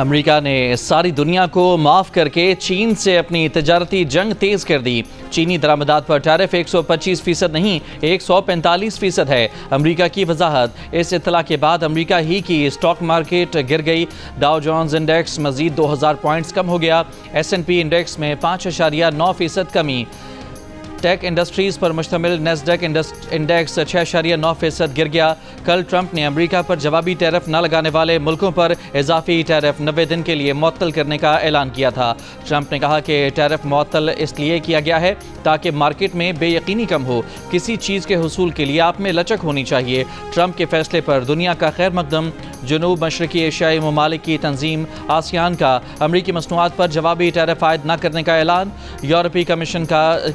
امریکہ نے ساری دنیا کو معاف کر کے چین سے اپنی تجارتی جنگ تیز کر دی۔ چینی درآمدات پر ٹیرف 125% نہیں 145% ہے۔ امریکہ کی وضاحت۔ اس اطلاع کے بعد امریکہ ہی کی اسٹاک مارکیٹ گر گئی۔ ڈاؤ جونز انڈیکس مزید 2000 پوائنٹس کم ہو گیا۔ S&P انڈیکس میں 5.9% کمی۔ ٹیک انڈسٹریز پر مشتمل نیسڈیک انڈیکس 6.9% گر گیا۔ کل ٹرمپ نے امریکہ پر جوابی ٹیرف نہ لگانے والے ملکوں پر اضافی ٹیرف 90 دن کے لیے معطل کرنے کا اعلان کیا تھا۔ ٹرمپ نے کہا کہ ٹیرف معطل اس لیے کیا گیا ہے تاکہ مارکیٹ میں بے یقینی کم ہو۔ کسی چیز کے حصول کے لیے آپ میں لچک ہونی چاہیے۔ ٹرمپ کے فیصلے پر دنیا کا خیر مقدم۔ جنوب مشرقی ایشیائی ممالک کی تنظیم آسیان کا امریکی مصنوعات پر جوابی ٹیرف عائد نہ کرنے کا اعلان۔ یورپی کمیشن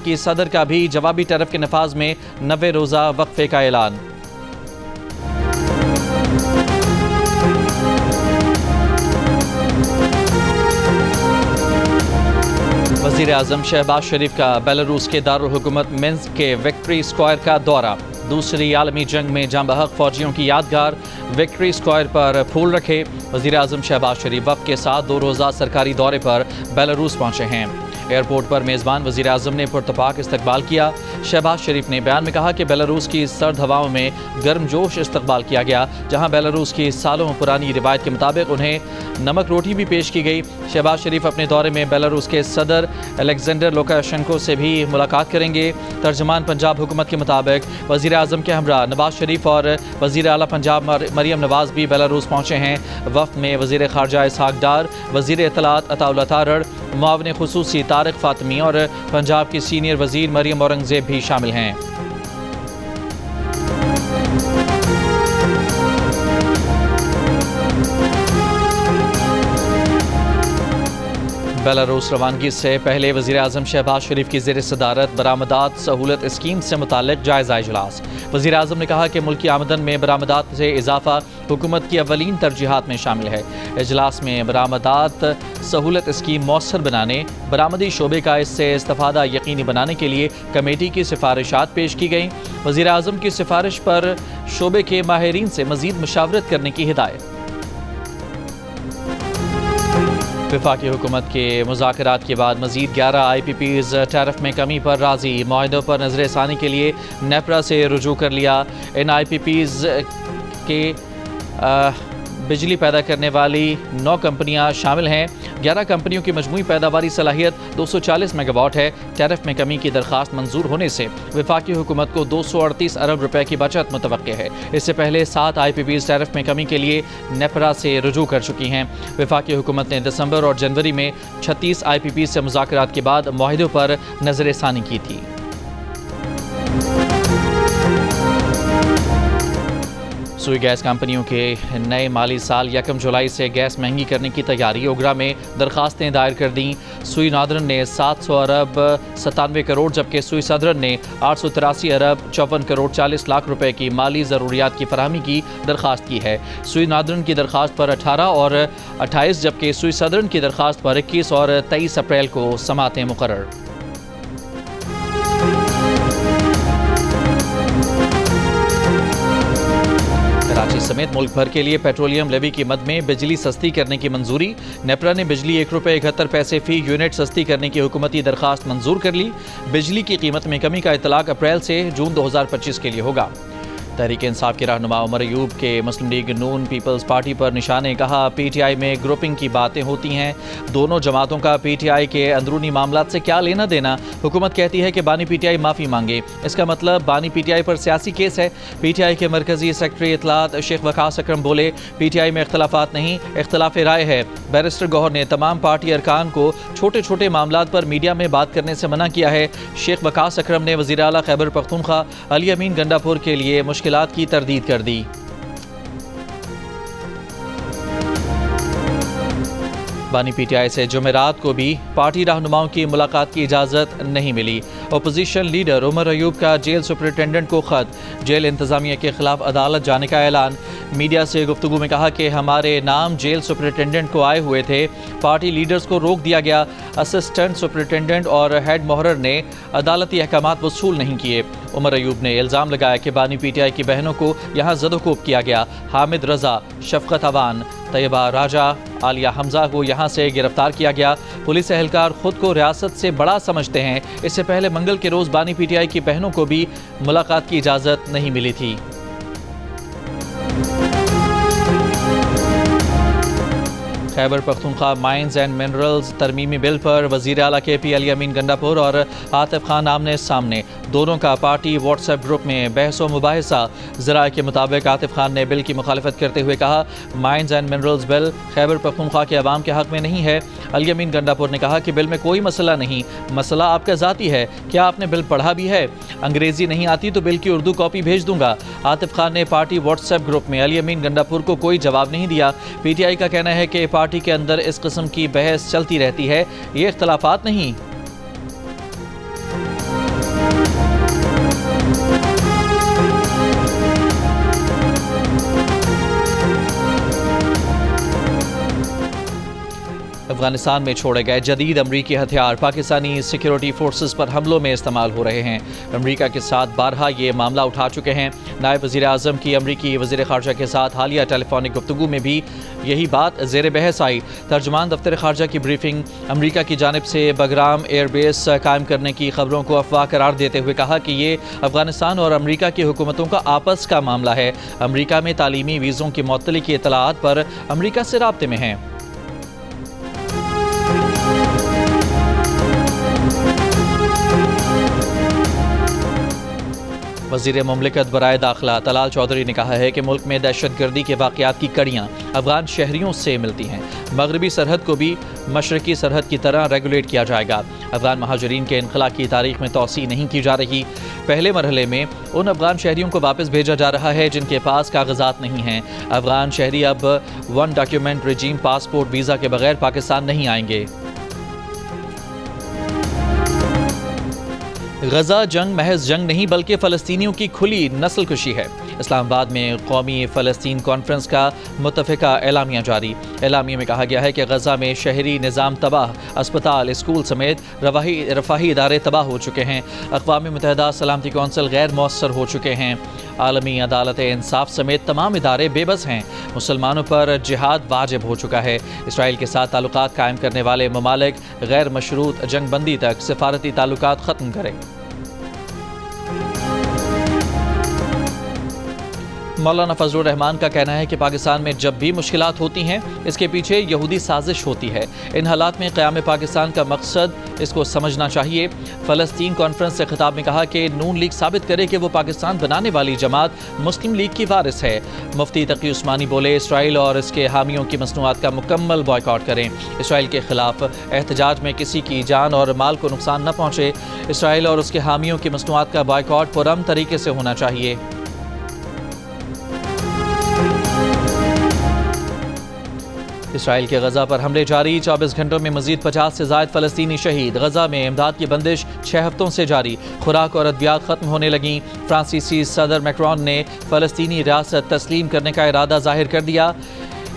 کی صدر کا بھی جوابی ٹیرف کے نفاذ میں 90 روزہ وقفے کا اعلان۔ وزیر اعظم شہباز شریف کا بیلاروس کے دارالحکومت منسک کے وکٹری اسکوائر کا دورہ۔ دوسری عالمی جنگ میں جاں بحق فوجیوں کی یادگار وکٹری اسکوائر پر پھول رکھے۔ وزیر اعظم شہباز شریف وفد کے ساتھ 2 روزہ سرکاری دورے پر بیلاروس پہنچے ہیں۔ ایئرپورٹ پر میزبان وزیر اعظم نے پرتپاک استقبال کیا۔ شہباز شریف نے بیان میں کہا کہ بیلاروس کی سرد ہواؤں میں گرم جوش استقبال کیا گیا، جہاں بیلاروس کی سالوں پرانی روایت کے مطابق انہیں نمک روٹی بھی پیش کی گئی۔ شہباز شریف اپنے دورے میں بیلاروس کے صدر الیگزینڈر لوکاشنکو سے بھی ملاقات کریں گے۔ ترجمان پنجاب حکومت کے مطابق وزیر اعظم کے ہمراہ نواز شریف اور وزیر اعلیٰ پنجاب مریم نواز بھی بیلاروس پہنچے ہیں۔ وفد میں وزیر خارجہ اسحاق ڈار، وزیر اطلاعات عطا اللہ تارڑ، معاون خصوصی طارق فاطمی اور پنجاب کی سینئر وزیر مریم اورنگزیب بھی شامل ہیں۔ بیلاروس روانگی سے پہلے وزیر اعظم شہباز شریف کی زیر صدارت برآمدات سہولت اسکیم سے متعلق جائزہ اجلاس۔ وزیر اعظم نے کہا کہ ملکی آمدن میں برآمدات سے اضافہ حکومت کی اولین ترجیحات میں شامل ہے۔ اجلاس میں برآمدات سہولت اسکیم مؤثر بنانے، برآمدی شعبے کا اس سے استفادہ یقینی بنانے کے لیے کمیٹی کی سفارشات پیش کی گئیں۔ وزیر اعظم کی سفارش پر شعبے کے ماہرین سے مزید مشاورت کرنے کی ہدایت۔ وفاقی حکومت کے مذاکرات کے بعد مزید 11 IPPs ٹیرف میں کمی پر راضی۔ معاہدوں پر نظر ثانی کے لیے نیپرا سے رجوع کر لیا۔ ان IPPs کے بجلی پیدا کرنے والی 9 کمپنیاں شامل ہیں۔ 11 کمپنیوں کی مجموعی پیداواری صلاحیت 240 میگا واٹ ہے۔ ٹیرف میں کمی کی درخواست منظور ہونے سے وفاقی حکومت کو 238 ارب روپے کی بچت متوقع ہے۔ اس سے پہلے 7 IPPs ٹیرف میں کمی کے لیے نیپرا سے رجوع کر چکی ہیں۔ وفاقی حکومت نے دسمبر اور جنوری میں 36 IPPs سے مذاکرات کے بعد معاہدوں پر نظر ثانی کی تھی۔ سوئی گیس کمپنیوں کے نئے مالی سال 1 جولائی سے گیس مہنگی کرنے کی تیاری۔ اوگرا میں درخواستیں دائر کر دیں۔ سوئی نادرن نے 700 ارب 97 کروڑ جبکہ سوئی صدرن نے 883 ارب 54 کروڑ 40 لاکھ روپے کی مالی ضروریات کی فراہمی کی درخواست کی ہے۔ سوئی نادرن کی درخواست پر 18 اور 28 جبکہ سوئی صدرن کی درخواست پر 21 اور 23 اپریل کو سماعتیں مقرر۔ کراچی سمیت ملک بھر کے لیے پیٹرولیم لیوی کی مد میں بجلی سستی کرنے کی منظوری۔ نیپرا نے بجلی 1 روپے 71 پیسے فی یونٹ سستی کرنے کی حکومتی درخواست منظور کر لی۔ بجلی کی قیمت میں کمی کا اطلاق اپریل سے جون 2025 کے لیے ہوگا۔ تحریک انصاف کے رہنما عمر ایوب کے مسلم لیگ نون پیپلز پارٹی پر نشانے۔ کہا PTI میں گروپنگ کی باتیں ہوتی ہیں، دونوں جماعتوں کا PTI کے اندرونی معاملات سے کیا لینا دینا۔ حکومت کہتی ہے کہ بانی PTI معافی مانگے، اس کا مطلب بانی PTI پر سیاسی کیس ہے۔ PTI کے مرکزی سیکرٹری اطلاعات شیخ وقاص اکرم بولے PTI میں اختلافات نہیں، اختلاف رائے ہے۔ بیرسٹر گوہر نے تمام پارٹی ارکان کو چھوٹے چھوٹے معاملات پر میڈیا میں بات کرنے سے منع کیا ہے۔ شیخ وقاص اکرم نے وزیر اعلیٰ خیبر پختونخوا علی امین گنڈاپور کے لیے مشکلات کی تردید کر دی۔ بانی PTI سے جمعرات کو بھی پارٹی رہنماؤں کی ملاقات کی اجازت نہیں ملی۔ اپوزیشن لیڈر عمر ایوب کا جیل سپرنٹینڈنٹ کو خط، جیل انتظامیہ کے خلاف عدالت جانے کا اعلان۔ मीडिया से गुफ्तगू में कहा कि हमारे नाम जेल सुपरिटेंडेंट को आए हुए थे, पार्टी लीडर्स को रोक दिया गया। असिस्टेंट सुपरिटेंडेंट और हेड मोहर्रर ने अदालती अहकामात वसूल नहीं किए। उमर अयूब ने इल्ज़ाम लगाया कि बानी पीटीआई की बहनों को यहाँ ज़दोकोब किया गया। हामिद रजा, शफकत अवान, तैयबा राजा, आलिया हमजा को यहाँ से गिरफ्तार किया गया। पुलिस एहलकार खुद को रियासत से बड़ा समझते हैं। इससे पहले मंगल के रोज़ बानी पीटीआई की बहनों को भी मुलाकात की इजाज़त नहीं मिली थी। Khyber Pakhtunkhwa mines and minerals तरमीमी बिल पर वज़ीर आला KP अली अमीन गंडापुर और आतिफ खान आमने सामने। दोनों का पार्टी व्हाट्सएप ग्रुप में बहस व मुबाहिसा। ज़राए के मुताबिक आतिफ खान ने बिल की मुखालफत करते हुए कहा, mines and minerals bill Khyber Pakhtunkhwa के अवाम के हक़ में नहीं है। अली अमीन गंडापुर ने कहा कि बिल में कोई मसला नहीं, मसला आपका ज़ाती है। क्या आपने बिल पढ़ा भी है? अंग्रेज़ी नहीं आती तो बिल की उर्दू कॉपी भेज दूंगा। आतिफ खान ने पार्टी व्हाट्सएप ग्रुप में अली अमीन गंडापुर को कोई जवाब नहीं दिया। PTI का कहना है कि पार्टी के अंदर इस किस्म की बहस चलती रहती है, ये इख्तलाफात नहीं। अफगानिस्तान में छोड़े गए जदीद अमरीकी हथियार पाकिस्तानी सिक्योरिटी फोर्सेस पर हमलों में इस्तेमाल हो रहे हैं। अमरीका के साथ बारहा ये मामला उठा चुके हैं। नायब वज़ीर आज़म की अमरीकी वज़ीर ख़ारजा के साथ हालिया टेलीफोनिक गुफ्तगू में भी यही बात ज़ेर बहस आई। तर्जुमान दफ्तर ख़ारजा की ब्रीफिंग अमरीका की जानिब से बगराम एयरबेस कायम करने की खबरों को अफवाह करार देते हुए कहा कि ये अफगानिस्तान और अमरीका की हुकूमतों का आपस का मामला है। अमरीका में तालीमी वीज़ों की मुअत्तली की इत्तलाआत पर अमरीका से राब्ते में हैं। वज़ीर मुमलिकत बराए दाखिला तलाल चौधरी ने कहा है कि मुल्क में दहशतगर्दी के वाक़यात की कड़ियाँ अफगान शहरियों से मिलती हैं। मगरबी सरहद को भी मशरकी सरहद की तरह रेगुलेट किया जाएगा। अफगान महाजरीन के इनखला की तारीख में तौसी नहीं की जा रही। पहले मरहले में उन अफगान शहरियों को वापस भेजा जा रहा है जिनके पास कागजात नहीं हैं। अफगान शहरी अब वन डॉक्यूमेंट रजीम पासपोर्ट वीज़ा के बगैर पाकिस्तान नहीं आएंगे। गजा जंग महज जंग नहीं बल्कि फ़लस्तीनियों की खुली नस्ल कुशी है। इस्लामाबाद में कौमी फ़लस्तीन कॉन्फ्रेंस का मुत्तफ़िका एलामिया जारी। एलामिया में कहा गया है कि गजा में शहरी निज़ाम तबाह, अस्पताल, स्कूल समेत रफ़ाही इदारे तबाह हो चुके हैं। अक़वाम मुत्तहिदा सलामती कौंसिल गैर मौसर हो चुके हैं। आलमी अदालत इंसाफ समेत तमाम इदारे बेबस हैं। मुसलमानों पर जिहाद वाजिब हो चुका है। इसराइल के साथ ताल्लुकात कायम करने वाले ममालिक गैर मशरूत जंग बंदी तक सिफारती ताल्लुकात ख़त्म करें। मौलाना फजलुर रहमान का कहना है कि पाकिस्तान में जब भी मुश्किलात होती हैं इसके पीछे यहूदी साजिश होती है। इन हालात में क़याम पाकिस्तान का मकसद इसको समझना चाहिए। फ़लस्तीन कॉन्फ्रेंस से खिताब में कहा कि नून लीग साबित करे कि वो पाकिस्तान बनाने वाली जमात मुस्लिम लीग की वारिस है। मुफ्ती तकी उस्मानी बोले, इसराइल और इसके हामियों की मसनूआत का मुकम्मल बॉयकॉट करें। इसराइल के खिलाफ एहतजाज में किसी की जान और माल को नुकसान न पहुँचे। इसराइल और उसके हामियों की मसनूआत का बॉयकॉट पुरअमन तरीके से होना चाहिए। इसराइल के गजा पर हमले जारी। 24 घंटों में मजीद 50 से ज़ायद फ़लस्तीनी शहीद। गजा में इमदाद की बंदिश 6 हफ्तों से जारी। खुराक और अद्वियात ख़त्म होने लगी। फ्रांसीसी सदर मैक्रोन ने फ़लस्तीनी रियासत तस्लीम करने का इरादा ज़ाहिर कर दिया।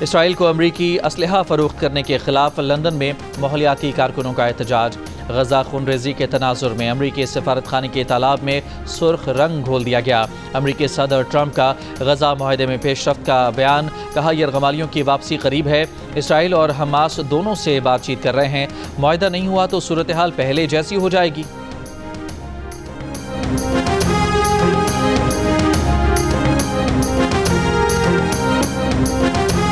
इसराइल को अमरीकी असलहा फ़रोख्त करने के ख़िलाफ़ लंदन में माहौलियाती कारकुनों का एहतजाज। गजा खूनरेज़ी के तनाजुर में अमरीकी सफारत खाने के तालाब में सुर्ख रंग घोल दिया गया। अमरीकी सदर ट्रंप का गजा मुआहदे में पेशरफ्त का बयान। कहा, यरगमालियों की वापसी करीब है। इसराइल और हमास दोनों से बातचीत कर रहे हैं। मुआहदा नहीं हुआ तो सूरत हाल पहले जैसी हो जाएगी।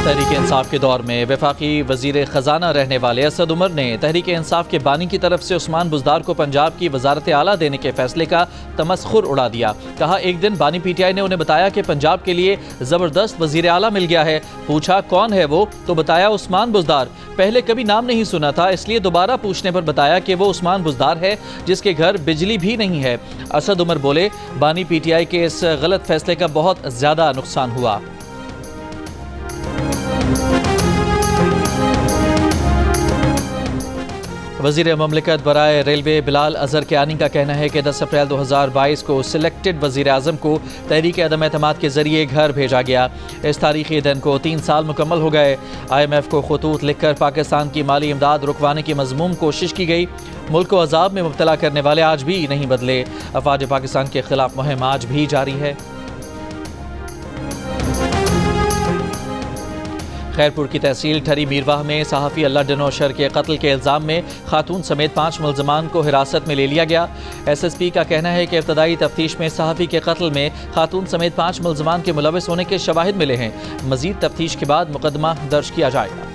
तहरीक इंसाफ के दौर में वफाकी वजीर ख़जाना रहने वाले असद उमर ने तहरीक इंसाफ के बानी की तरफ से उस्मान बुज़दार को पंजाब की वजारत आला देने के फैसले का तमस्खुर उड़ा दिया। कहा, एक दिन बानी PTI ने उन्हें बताया कि पंजाब के लिए ज़बरदस्त वजीर आला मिल गया है। पूछा कौन है वो, तो बताया उस्मान बुज़दार। पहले कभी नाम नहीं सुना था, इसलिए दोबारा पूछने पर बताया कि वो उस्मान बुज़दार है जिसके घर बिजली भी नहीं है। असद उमर बोले, बानी PTI के इस गलत फैसले का बहुत ज़्यादा नुकसान हुआ। वज़ीर ममलिकत बराए रेलवे बिलाल अजहर कियानी का कहना है कि 10 अप्रैल 2022 को सिलेक्टेड वज़ीर आज़म को तहरीक अदम एतमाद के ज़रिए घर भेजा गया। इस तारीखी दिन को 3 साल मुकम्मल हो गए। IMF को खतूत लिखकर पाकिस्तान की माली इमदाद रुकवाने की मज़मूम कोशिश की गई। मुल्क को अजाब में मुब्तला करने वाले आज भी नहीं बदले। अफवाज पाकिस्तान के खिलाफ मुहिम आज भी जारी है। खैरपुर की तहसील ठरी मीरवाह में सहाफ़ी अल्लाह डनोशर के कत्ल के इल्ज़ाम में खातून समेत 5 मुल्ज़मान को हिरासत में ले लिया गया। SSP का कहना है कि इब्तदाई तफ्तीश में सहाफ़ी के कत्ल में खातून समेत 5 मुल्ज़मान के मुलविस होने के शवाहिद मिले हैं। मज़ीद तफ्तीश के बाद मुकदमा दर्ज किया जाएगा।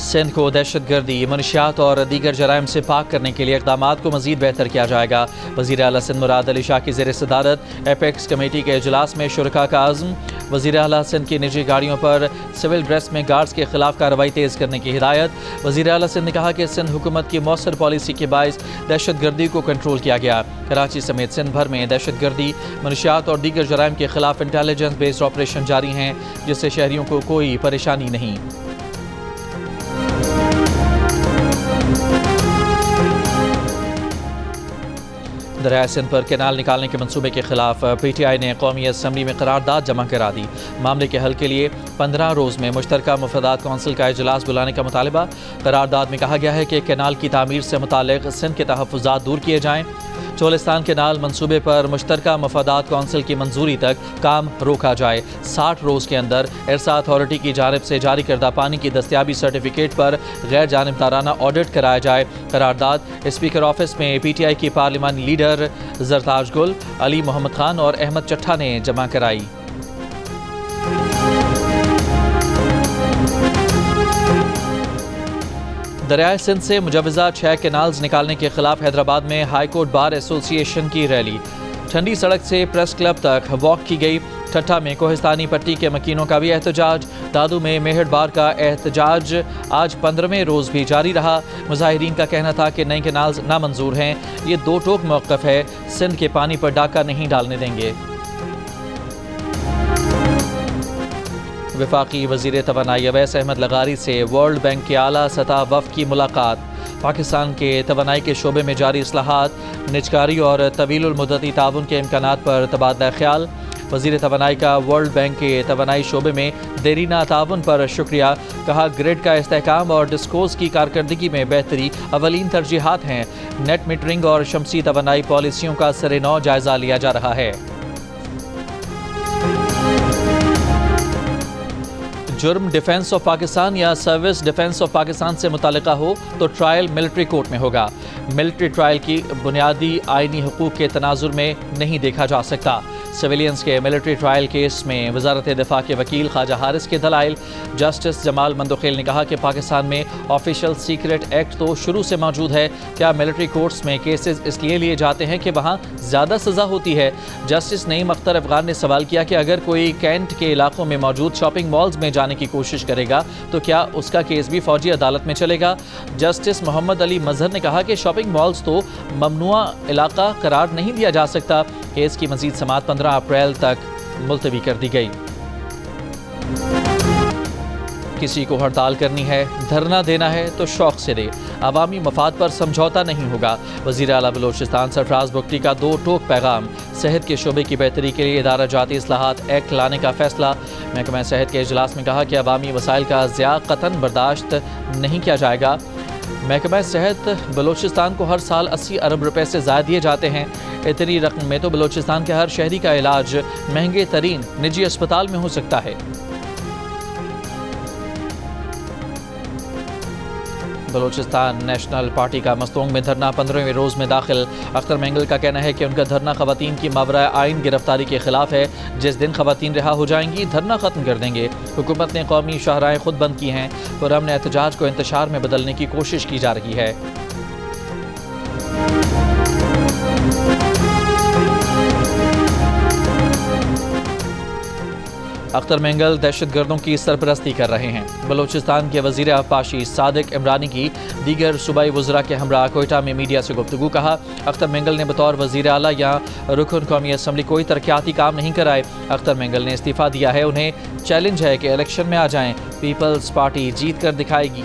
सिंध को दहशतगर्दी, मनशियात और दीगर जराइम से पाक करने के लिए इक़दामात को मज़ीद बेहतर किया जाएगा। वज़ीर आला सिंध मुराद अली शाह की ज़ेर सदारत एपेक्स कमेटी के इजलास में शुरका का आज़म। वज़ीर आला सिंध की निजी गाड़ियों पर सिविल ड्रेस में गार्ड्स के खिलाफ कार्रवाई तेज़ करने की हिदायत। वज़ीर आला सिंध ने कहा कि सिंध हुकूमत की मौसर पॉलिसी के बायस दहशतगर्दी को कंट्रोल किया गया। कराची समेत सिंध भर में दहशतगर्दी, मनशियात और दीगर जराइम के खिलाफ इंटेलिजेंस बेस्ड ऑपरेशन जारी हैं, जिससे शहरियों को कोई परेशानी नहीं। दरिया सिंध पर कैनाल निकालने के मंसूबे के खिलाफ PTI ने कौमी असम्बली में करारदाद जमा करा दी। मामले के हल के लिए 15 रोज़ में मुश्तरका मुफादात कौंसिल का इजलास बुलाने का मुतालबा। करारदाद में कहा गया है कि कैनाल की तामीर से मुताल्लिक़ सिंध के तहफ़्फ़ुज़ात दूर किए जाएँ। चोलिस्तान कैनाल मंसूबे पर मुश्तरका मुफादात कौंसिल की मंजूरी तक काम रोका जाए। 60 रोज़ के अंदर इरसा अथॉरिटी की जानिब से जारी करदा पानी की दस्तियाबी सर्टिफिकेट पर गैर जानिबदाराना ऑडिट कराया जाए। करारदाद स्पीकर ऑफिस में PTI की पार्लिमानी लीडर जरताज गुल, अली मोहम्मद खान और अहमद चट्ठा ने जमा कराई। दरियाए सिंध से मुजवज़ा 6 कैनाल्स निकालने के खिलाफ हैदराबाद में हाई कोर्ट बार एसोसिएशन की रैली। ठंडी सड़क से प्रेस क्लब तक वॉक की गई। ठट्ठा में कोहिस्तानी पट्टी के मकीनों का भी एहतजाज। दादू में मेहर बार का एहतजाज आज 15वें रोज़ भी जारी रहा। मुजाहिरीन का कहना था कि नए कैनाल्स नामंजूर हैं। ये दो टोक मौक़िफ़ है, सिंध के पानी पर डाका नहीं डालने देंगे। वफाकी वज़ीर तवानाई अवैस अहमद लगारी से वर्ल्ड बैंक के आला सतह वफ़द की मुलाकात। पाकिस्तान के तवानाई के शोबे में जारी इस्लाहात, निजकारी और तवीलुल मुद्दती ताउन के इम्कानात पर तबादला ख्याल। वज़ीर तवानाई का वर्ल्ड बैंक के तवानाई शोबे में देरीना ताउन पर शुक्रिया। कहा ग्रिड का इस्तेहकाम और डिस्कोस की कारकर्दगी में बेहतरी अवलीन तरजीहात हैं। नेट मीटरिंग और शमसी तवानाई पॉलिसियों का सरे-नौ जायज़ा लिया जा रहा है। जुर्म डिफेंस ऑफ पाकिस्तान या सर्विस डिफेंस ऑफ पाकिस्तान से मुताल्लिका हो तो ट्रायल मिलिट्री कोर्ट में होगा। मिलिट्री ट्रायल की बुनियादी आइनी हुकूक के तनाजुर में नहीं देखा जा सकता। सिविलियंस के मिलिट्री ट्रायल केस में वजारत दिफा के वकील ख्वाजा हारिस के दलाइल। जस्टिस जमाल मंदोखेल ने कहा कि पाकिस्तान में ऑफिशियल सीक्रेट एक्ट तो शुरू से मौजूद है। क्या मिलिट्री कोर्ट्स में केसेस इसलिए लिए जाते हैं कि वहाँ ज़्यादा सज़ा होती है? जस्टिस नईम अख्तर अफगान ने सवाल किया कि अगर कोई कैंट के इलाकों में मौजूद शॉपिंग मॉल्स में जाने की कोशिश करेगा तो क्या उसका केस भी फौजी अदालत में चलेगा? जस्टिस मोहम्मद अली मजहर ने कहा कि शॉपिंग मॉल्स तो ममनुआ इलाका करार नहीं दिया जा सकता। केस की मजीद समाअत 15 अप्रैल तक मुलतवी कर दी गई। किसी को हड़ताल करनी है, धरना देना है तो शौक से दे, अवामी मफाद पर समझौता नहीं होगा। वज़ीर आला बलोचिस्तान सरफराज बुगटी का दो टोक पैगाम। सेहत के शोबे की बेहतरी के लिए इदारा जाती इस्लाहात एक्ट लाने का फैसला। महकमा सेहत के इजलास में कहा कि अवामी वसाइल का ज़िया कतन बर्दाश्त नहीं किया जाएगा। महकमा सेहत बलोचिस्तान को हर साल 80 अरब रुपए से ज़ायद दिए जाते हैं। इतनी रकम में तो बलोचिस्तान के हर शहरी का इलाज महंगे तरीन निजी अस्पताल में हो सकता है। बलोचिस्तान नेशनल पार्टी का मस्तोंग में धरना 15वें रोज़ में दाखिल। अख्तर मेंगल का कहना है कि उनका धरना खवातीन की मावरा आइन गिरफ्तारी के खिलाफ है। जिस दिन खवातीन रिहा हो जाएंगी धरना ख़त्म कर देंगे। हुकूमत ने कौमी शाहराएँ खुद बंद की हैं। पुरअमन एहतजाज को इंतशार में बदलने की कोशिश की जा रही है। اختر مینگل دہشت گردوں کی سرپرستی کر رہے ہیں۔ بلوچستان کے وزیر آبپاشی صادق عمرانی کی دیگر صوبائی وزراء کے ہمراہ کوئٹہ میں میڈیا سے گفتگو۔ کہا اختر مینگل نے بطور وزیر اعلیٰ یا رکن قومی اسمبلی کوئی ترقیاتی کام نہیں کرائے۔ اختر مینگل نے استعفیٰ دیا ہے۔ انہیں چیلنج ہے کہ الیکشن میں آ جائیں، پیپلز پارٹی جیت کر دکھائے گی۔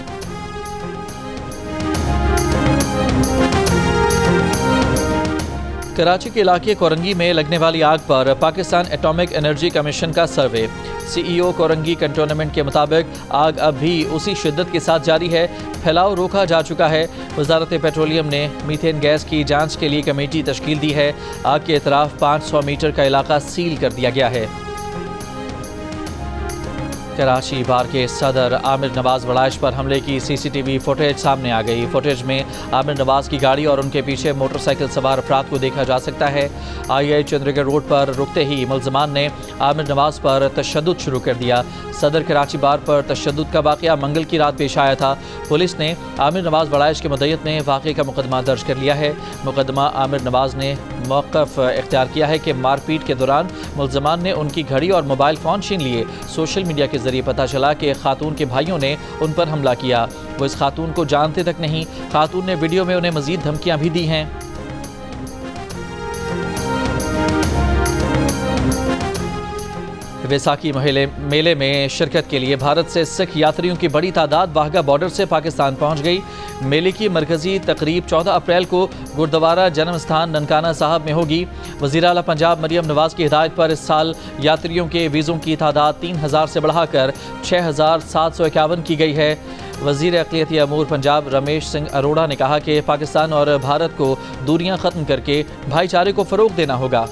کراچی کے علاقے کورنگی میں لگنے والی آگ پر پاکستان ایٹامک انرجی کمیشن کا سروے۔ سی ای او کورنگی کنٹونمنٹ کے مطابق آگ اب بھی اسی شدت کے ساتھ جاری ہے، پھیلاؤ روکا جا چکا ہے۔ وزارت پیٹرولیم نے میتھین گیس کی جانچ کے لیے کمیٹی تشکیل دی ہے۔ آگ کے اطراف 500 میٹر کا علاقہ سیل کر دیا گیا ہے۔ کراچی بار کے صدر عامر نواز وڑائش پر حملے کی سی سی ٹی وی فوٹیج سامنے آ گئی۔ فوٹیج میں عامر نواز کی گاڑی اور ان کے پیچھے موٹر سائیکل سوار افراد کو دیکھا جا سکتا ہے۔ آئی آئی چندرگڑھ روڈ پر رکتے ہی ملزمان نے عامر نواز پر تشدد شروع کر دیا۔ صدر کراچی بار پر تشدد کا واقعہ منگل کی رات پیش آیا تھا۔ پولیس نے عامر نواز وڑائش کے مدعیت میں واقعے کا مقدمہ درج کر لیا ہے۔ مقدمہ عامر نواز نے موقف اختیار کیا ہے کہ مار پیٹ کے دوران ملزمان نے ان کی گھڑی اور موبائل فون چھین لیے۔ سوشل میڈیا کے ذریعے پتہ چلا کہ خاتون کے بھائیوں نے ان پر حملہ کیا۔ وہ اس خاتون کو جانتے تک نہیں۔ خاتون نے ویڈیو میں انہیں مزید دھمکیاں بھی دی ہیں۔ ویساکھی میلے میں شرکت کے لیے بھارت سے سکھ یاتریوں کی بڑی تعداد واہگہ بارڈر سے پاکستان پہنچ گئی۔ میلے کی مرکزی تقریب 14 اپریل کو گردوارہ جنم استھان ننکانہ صاحب میں ہوگی۔ وزیر اعلیٰ پنجاب مریم نواز کی ہدایت پر اس سال یاتریوں کے ویزوں کی تعداد 3000 سے بڑھا کر 6751 کی گئی ہے۔ وزیر اقلیتی امور پنجاب رمیش سنگھ اروڑا نے کہا کہ پاکستان اور بھارت کو دوریاں ختم کر کے بھائی چارے کو فروغ دینا ہوگا۔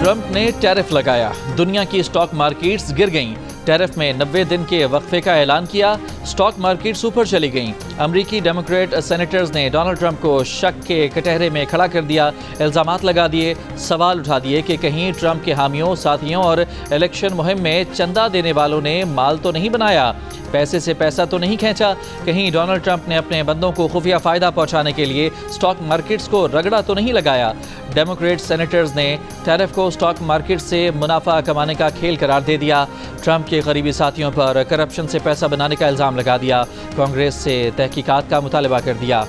ٹرمپ نے ٹیرف لگایا، دنیا کی اسٹاک مارکیٹس گر گئیں۔ ٹیرف میں 90 دن کے وقفے کا اعلان کیا، اسٹاک مارکیٹس اوپر چلی گئیں۔ امریکی ڈیموکریٹ سینیٹرز نے ڈونلڈ ٹرمپ کو شک کے کٹہرے میں کھڑا کر دیا، الزامات لگا دیے، سوال اٹھا دیے کہ کہیں ٹرمپ کے حامیوں، ساتھیوں اور الیکشن مہم میں چندہ دینے والوں نے مال تو نہیں بنایا، پیسے سے پیسہ تو نہیں کھینچا، کہیں ڈونلڈ ٹرمپ نے اپنے بندوں کو خفیہ فائدہ پہنچانے کے لیے اسٹاک مارکیٹس کو رگڑا تو نہیں لگایا۔ ڈیموکریٹ سینیٹرز نے ٹیرف کو اسٹاک مارکیٹ سے منافع کمانے کا کھیل قرار دے دیا۔ ٹرمپ کے قریبی ساتھیوں پر کرپشن سے پیسہ بنانے کا الزام لگا دیا، کانگریس سے تحقیقات کا مطالبہ کر دیا۔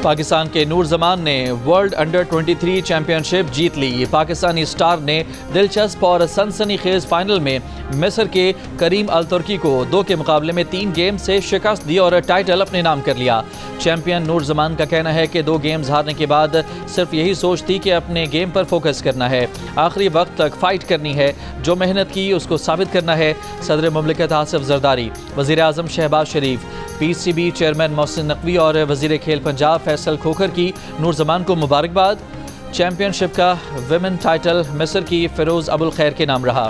پاکستان کے نور زمان نے ورلڈ انڈر 23 چیمپئن شپ جیت لی۔ پاکستانی سٹار نے دلچسپ اور سنسنی خیز فائنل میں مصر کے کریم الترکی کو 2 کے مقابلے میں 3 گیم سے شکست دی اور ٹائٹل اپنے نام کر لیا۔ چیمپئن نور زمان کا کہنا ہے کہ 2 گیمز ہارنے کے بعد صرف یہی سوچ تھی کہ اپنے گیم پر فوکس کرنا ہے، آخری وقت تک فائٹ کرنی ہے، جو محنت کی اس کو ثابت کرنا ہے۔ صدر مملکت آصف زرداری، وزیر اعظم شہباز شریف، پی C B chairman Mohsin Naqvi اور وزیر کھیل پنجاب فیصل کھوکھر کی نور زمان کو مبارکباد۔ چیمپئن شپ کا ویمن ٹائٹل مصر کی فیروز ابو الخیر کے نام رہا۔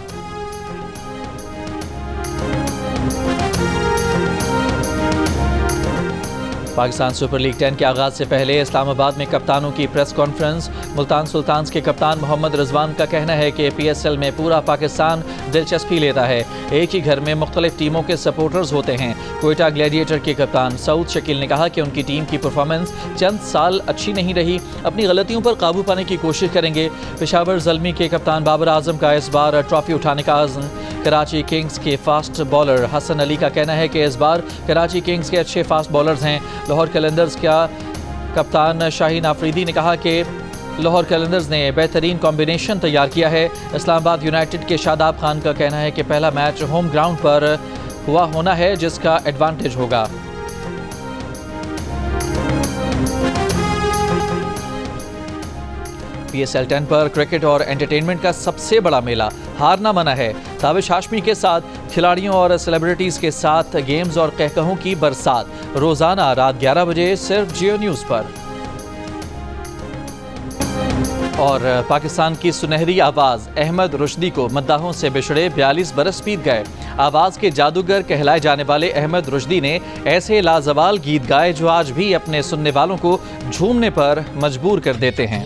پاکستان سپر لیگ 10 کے آغاز سے پہلے اسلام آباد میں کپتانوں کی پریس کانفرنس۔ ملتان سلطانز کے کپتان محمد رضوان کا کہنا ہے کہ پی ایس ایل میں پورا پاکستان دلچسپی لیتا ہے، ایک ہی گھر میں مختلف ٹیموں کے سپورٹرز ہوتے ہیں۔ کوئٹہ گلیڈیٹر کے کپتان سعود شکیل نے کہا کہ ان کی ٹیم کی پرفارمنس چند سال اچھی نہیں رہی، اپنی غلطیوں پر قابو پانے کی کوشش کریں گے۔ پشاور زلمی کے کپتان بابر اعظم کا اس بار ٹرافی اٹھانے کا عزم۔ کراچی کنگز کے فاسٹ بالر حسن علی کا کہنا ہے کہ اس بار کراچی کنگز کے اچھے فاسٹ بالرز ہیں۔ لاہور قلندرز کا کپتان شاہین آفریدی نے کہا کہ لاہور قلندرز نے بہترین کمبینیشن تیار کیا ہے۔ اسلام آباد یونائٹڈ کے شاداب خان کا کہنا ہے کہ پہلا میچ ہوم گراؤنڈ پر ہونا ہے جس کا ایڈوانٹیج ہوگا۔ پی ایس ایل 10 پر کرکٹ اور انٹرٹینمنٹ کا سب سے بڑا میلہ ہارنا منع ہے۔ تابش ہاشمی کے ساتھ کھلاڑیوں اور سیلیبریٹیز کے ساتھ گیمز اور قہقہوں کی برسات، روزانہ رات 11 بجے صرف جیو نیوز پر۔ اور پاکستان کی سنہری آواز احمد رشدی کو مداحوں سے بچھڑے 42 برس بیت گئے۔ آواز کے جادوگر کہلائے جانے والے احمد رشدی نے ایسے لازوال گیت گائے جو آج بھی اپنے سننے والوں کو جھومنے پر مجبور کر دیتے ہیں۔